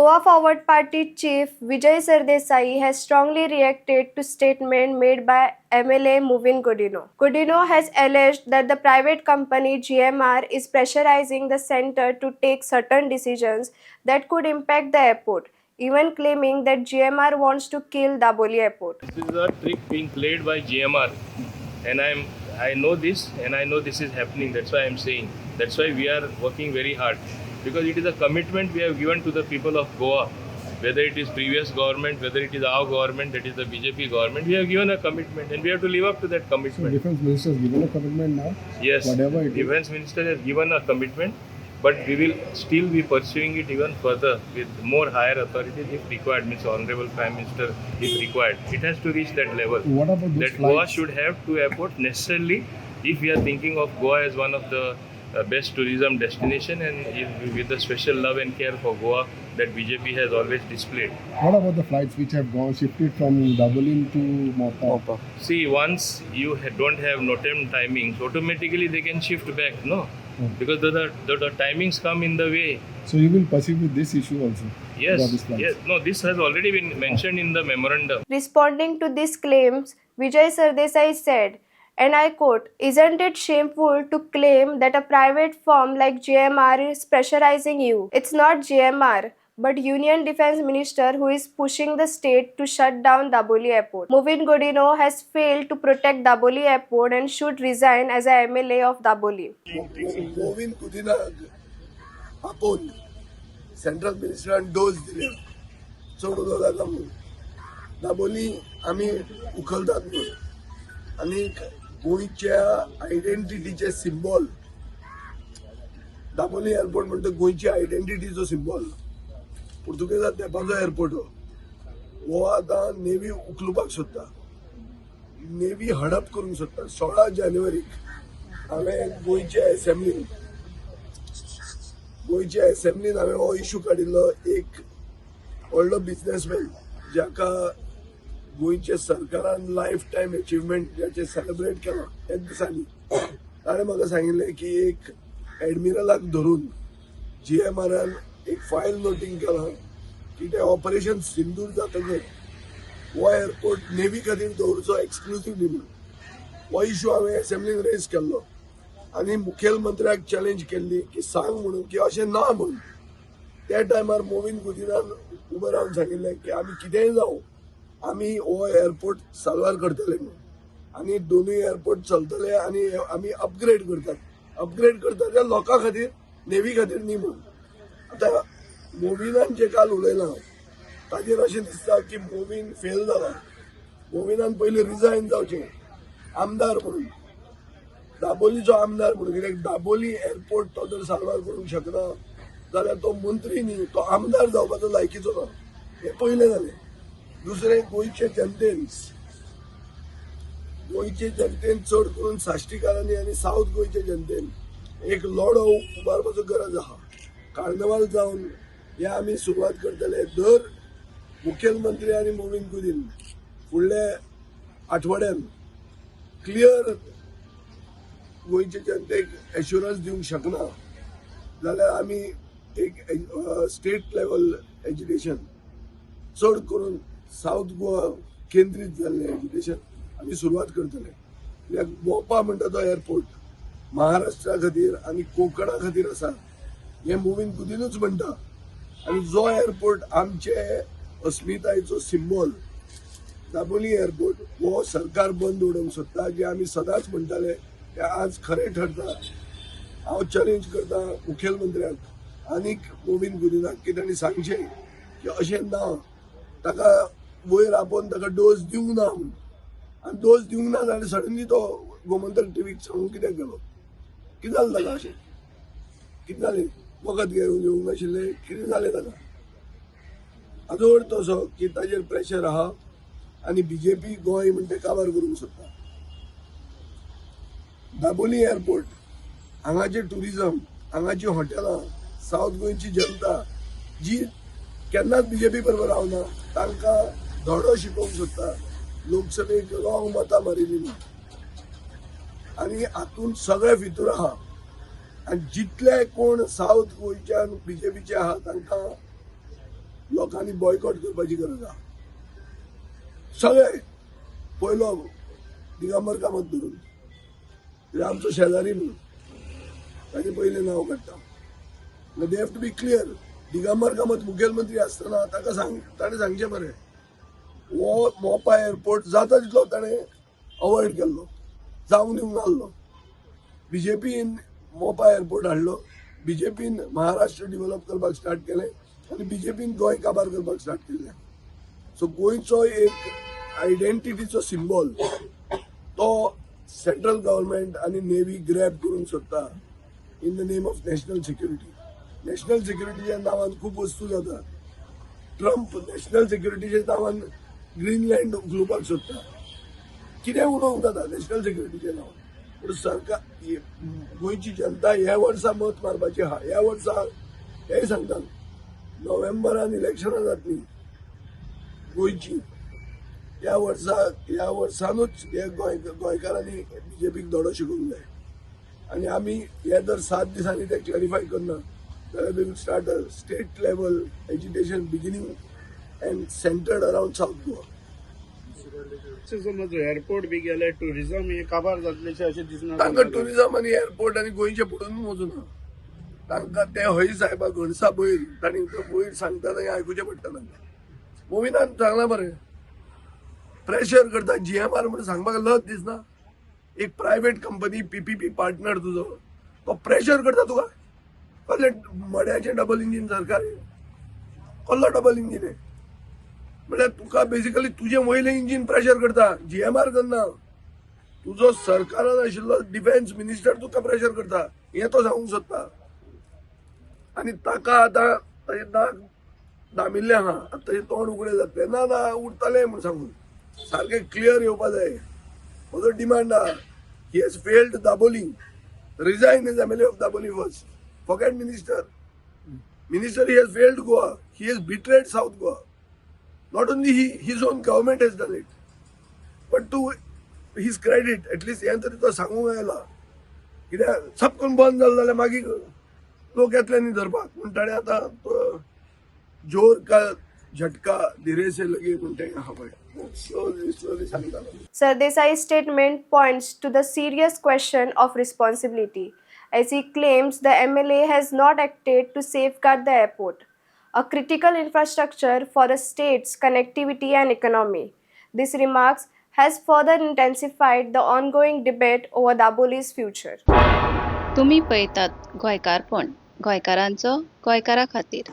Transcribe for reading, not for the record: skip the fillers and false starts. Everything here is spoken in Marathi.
Goa Forward Party chief Vijay Sardesai has strongly reacted to statement made by MLA Movin Godino. Godino has alleged that the private company GMR is pressurizing the center to take certain decisions that could impact the airport, even claiming that GMR wants to kill Daboli Airport. This is a trick being played by GMR, and I know this, and I know this is happening. That's why I'm saying. That's why we are working very hard, because it is a commitment we have given to the people of Goa. Whether it is previous government, whether it is our government, that is the BJP government, we have given a commitment, and we have to live up to that So commitment. defense minister has given a commitment now. Yes, Whatever it is. defense minister has given a commitment, but we will still be pursuing it even further with more higher authorities if required, means Honorable Prime Minister if required. It has to reach that level. What about those That Goa flights? should have two airports necessarily if we are thinking of Goa as one of the best tourism destination, and with the special love and care for Goa that BJP has always displayed. What about the flights which have gone shifted from Dabolin to Mopa? See, once you don't have NOTAM timings, automatically they can shift back, no? Because the timings come in the way. So you will pursue with this issue also? Yes, About these flights? yes. No, this has already been mentioned in the memorandum. Responding to these claims, Vijay Sardesai said, and I quote, "Isn't it shameful to claim that a private firm like GMR is pressurizing you? It's not GMR, but Union Defense Minister who is pushing the state to shut down Daboli Airport. Movin Godino has failed to protect Daboli Airport and should resign as a MLA of Daboli." Govind कुदिनाक आपोवन सेंट्रल मिनिस्टरान डोस दिले चड उदोगाक म्हणून दाबोली आमी उखलतात म्हणून आनी गोंयच्या आयडेंटिटीचे सिंबॉल दाबोली एअरपोर्ट म्हणटा गोंयची आयडेंटिटीचो सिंबॉल पुर्तुगेजां तेंपाचो एअरपोर्ट हो आतां नेवी उखलुपाक सोदता नेवी हडप करूंक सोदता 16 जानेवारीक हांवें गोंयच्या एसेंब्लीन हांवें हो इश्यू काडिल्लो एक व्हडलो बिझनेसमॅन जाका गोंयच्या सरकारान लायफ टायम अचिव्हमेंट ज्याचे सेलिब्रेट केला ह्याच दिसांनी ताणें म्हाका सांगिल्लें की एक एडमिरलाक धरून GMRन एक फायल नोटींग केला की ते ऑपरेशन सिंदूर जातकच हो एअरपोर्ट नेवी खातीर दवरचो एक्सक्लुसिव्हली म्हणून हो इश्यू हांवें एसेंब्लीन रेज केल्लो आनी मुखेलमंत्र्याक चॅलेंज केल्ली की सांग म्हणून की अशें ना म्हणून त्या टायमार मोविन गुदिनान उबें रावन सांगिल्लें की आमी कितेंय जावं आमी हो एअरपोर्ट साल्वार करतले म्हणून आनी दोनूय एअरपोर्ट चलतले आनी आमी अपग्रेड करतात त्या लोकां खातीर नेवी खातीर न्ही म्हणून आतां मोविनान जे काल उलयलां ताजेर अशें दिसता की मोविन फेल जाला मोविनान पयलीं रिजायन जावचें आमदार म्हणून दाबोलीचो आमदार म्हणून कित्याक दाबोली एअरपोर्ट तो जर साल्वार करूंक शकना जाल्यार तो मंत्री न्ही तो आमदार जावपाचो लायकीचो ना हें पयलें जालें दुसरें गोंयचे जनतेन चड करून साश्टीकारांनी आनी सावथ गोंयचे जनतेन एक लढो उबारपाचो गरज आहा कार्निवाल जावन हे आमी सुरवात करतले दर मुखेलमंत्री आनी मोविन गुदीन फुडल्या आठवड्यान क्लियर गोंयचे जनतेक एश्युरन्स दिवंक शकना जाल्यार आमी एक स्टेट लेवल एज्युकेशन चड करून सावथ गोवा केंद्रीत जाल्लें एज्युकेशन आमी सुरवात करतले कित्याक मोपा म्हणटा तो एअरपोर्ट महाराष्ट्रा खातीर आनी कोंकणा खातीर आसा हें मोविन गुदिनूच म्हणटा आनी जो एअरपोर्ट आमचे अस्मितायेचो सिंबॉल दाबोली एअरपोर्ट हो सरकार बंद उडोवंक सोदता जे आमी सदांच म्हणटाले ते आज खरें ठरता हांव चॅलेंज करता मुखेलमंत्र्याक आनीक मोविन गुदिनाक की तांणी सांगचें की अशें ना ताका वयर आपोवन ताका डोस दिवंक ना म्हणून आनी डोस दिवंक ना जाल्यार सडनली तो गोमंतक टीव्हीक सांगून कित्याक गेलो कितें जालें ताका अशें कितें जालें वखद घेवंक नाशिल्लें कितें जालें ताका हाजो अर्थ असो की ताजेर प्रेशर आहा आनी BJP गोंय म्हणटा काबार करूंक सोदता दाबोली एअरपोर्ट हांगाचें टुरिजम हांगाची हॉटेलां सावथ गोंयची जनता जी केन्नाच BJP बरोबर रावना तांकां धडो शिकोवंक सोदता लोकसभेक रॉंग मतां मारिल्लीं ना आनी हातूंत सगळे भितर आहा आनी जितले कोण सावथ गोंयच्यान BJPचे आहा तांकां लोकांनी बॉयकॉट करपाची गरज आहा. सगळे पयलो दिगंबर कामत धरून कित्याक आमचो शेजारी म्हणून ताचे पयले नांव काडटा. They have to be clear. Digambar Kamat मुखेलमंत्री आसतना ताका ताणें सांगचें मरे हो मोपा एअरपोर्ट जाता तितलो ताणें अवॉयड केल्लो, जावंक दिवंक नासलो. बीजेपीन मोपा एअरपोर्ट हाडलो, बीजेपीन महाराष्ट्र डिव्हलप करपाक स्टार्ट केलें आनी बीजेपीन गोंय काबार करपाक स्टार्ट केलें. सो गोंयचो एक आयडेंटिटीचो सिम्बॉल तो सेंट्रल गव्हर्मेंट आनी नेव्ही ग्रॅब करूंक सोदता in the name of national security. National सिक्युरिटीच्या नांवान खूब वस्तू जाता. ट्रम्प नॅशनल सिक्युरिटीच्या नांवान ग्रीनलँड उखलुपाक सोदता. कितें उलोवंक जाता नॅशनल सिक्युरिटीच्या नांवान. पूण सरकार गोंयची जनता ह्या वर्सा मत मारपाची आहा. ह्या वर्सा हेय सांगता नोव्हेंबरान इलेक्शनां जातली गोंयची. ह्या वर्सानूच हे गोंयकारांनी बीजेपीक धडो शिकूंक जाय आनी आमी हे जर 7 दिसांनी ते क्लॅरिफाय करना जाल्यार we will start a state level education beginning and centred around south Goa. समज एअरपोर्ट बी गेले टुरिझम हे काबार जातलेशें अशें दिसना. तांकां टुरिझम आनी एअरपोर्ट आनी गोंयचे पडून मोजूना. तांकां ते हय साहेबा घणसा बैल तांणी बैल सांगता थंय आयकुचें पडटा तांकां. मोविनान सांगला मरे प्रेशर करता GMR म्हणून सांगपाक लज दिसना. एक प्रायव्हेट कंपनी PPP पार्टनर तुजो तो प्रेशर करता तुका. कसले मड्याचें डबल इंजीन सरकार कसलो डबल इंजीन आहे म्हणजे तुका बेसिकली तुझे वयले इंजीन प्रेशर करता. GMR करना. तुजो सरकारान आशिल्लो डिफेन्स मिनिस्टर तुका प्रेशर करता हे तो सांगूंक सोदता. आनी ताका आतां ताचें नाक दामिल्लें आहा. ताचें तोंड उगडें जातलें ना उरतलें म्हूण सांगून सारकें क्लियर येवपा जाय. म्हजो डिमांड आहा he has failed Dabolim. Resign as MLA of Dabolim first. Forget minister. He has failed Goa. He has betrayed South Goa. Not only his own government has done it, but to his credit, at least हे तरी तो सांगूंक आयला. कित्याक सब करून बंद जालें जाल्यार मागीर लोक येतले न्ही धरपाक. पूण ताणें आतां जोर का झटका धीरे से लगे म्हूण तें आहा पळय slowly सांगतालो. Sardesai's statement points to the serious question of responsibility, as he claims the MLA has not acted to safeguard the airport, a critical infrastructure for a state's connectivity and economy. This remarks has further intensified the ongoing debate over Daboli's future. तुम्ही पळयतात गोंयकारपण, गोंयकारांचो गोंयकारा खातीर.